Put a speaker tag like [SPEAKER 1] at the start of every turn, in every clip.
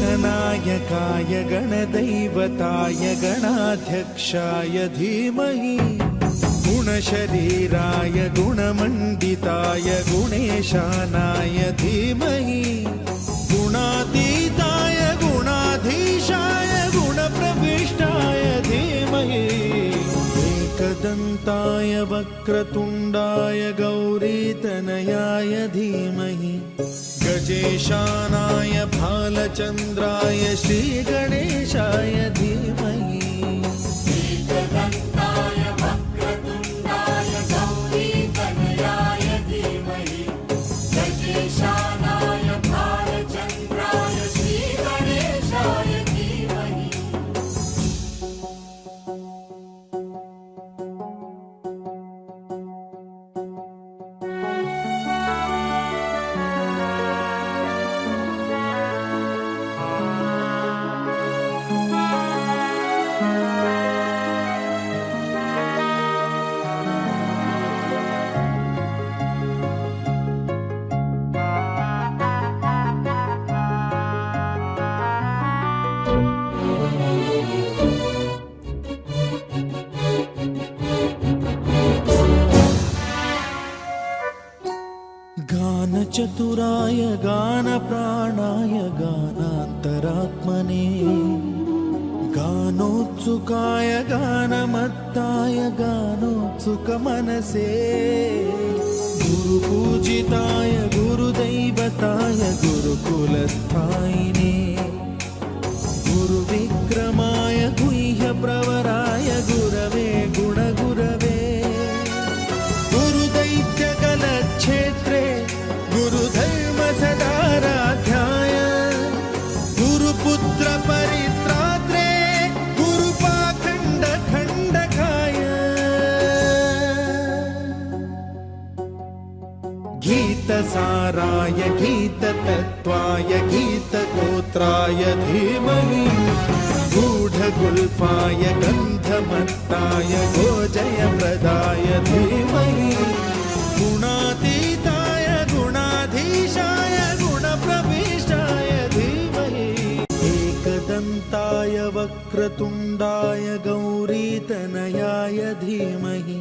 [SPEAKER 1] गणनायकाय गणदैवताय गणाध्यक्षाय धीमहि गुणशरीराय गुणमण्डिताय गुणेशानाय धीमहि गुणातीताय गुणाधीशाय गुणप्रविष्टाय धीमहि एकदन्ताय वक्रतुण्डाय गौरीतनयाय धीमहि गजेशानाय भालचन्द्राय श्रीगणेशाय धीमहि
[SPEAKER 2] एकदन्ताय वक्रतुण्डाय गौरीतनयाय धीमहि गजेशानाय भालचन्द्राय श्रीगणेशाय धीमहि
[SPEAKER 1] गानचतुराय गानप्राणाय गानान्तरात्मने गानोत्सुकाय गानमत्ताय गानोत्सुकमनसे गुरुपूजिताय गुरुदैवताय गुरुकुलस्थायिने गुरुविक्रमाय गुह्यप्रवराय गुरवे गुणगुरवे गुरुदैत्यकलक्षेत्रे गुरुधर्म सदाराध्याय गुरुपुत्र परित्रात्रे गुरुपाखण्ड खण्डकाय गीतसाराय गीततत्त्वाय गीतगोत्राय धीमहि गूढगुल्फाय गन्धमत्ताय गोजयप्रदाय धीमहि गुणातीताय गुणाधीशाय गुणप्रविष्टाय धीमहि एकदन्ताय वक्रतुण्डाय गौरीतनयाय धीमहि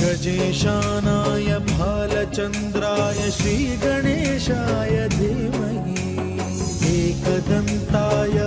[SPEAKER 1] गजेशानाय भालचन्द्राय श्रीगणेशाय धीमहि एकदन्ताय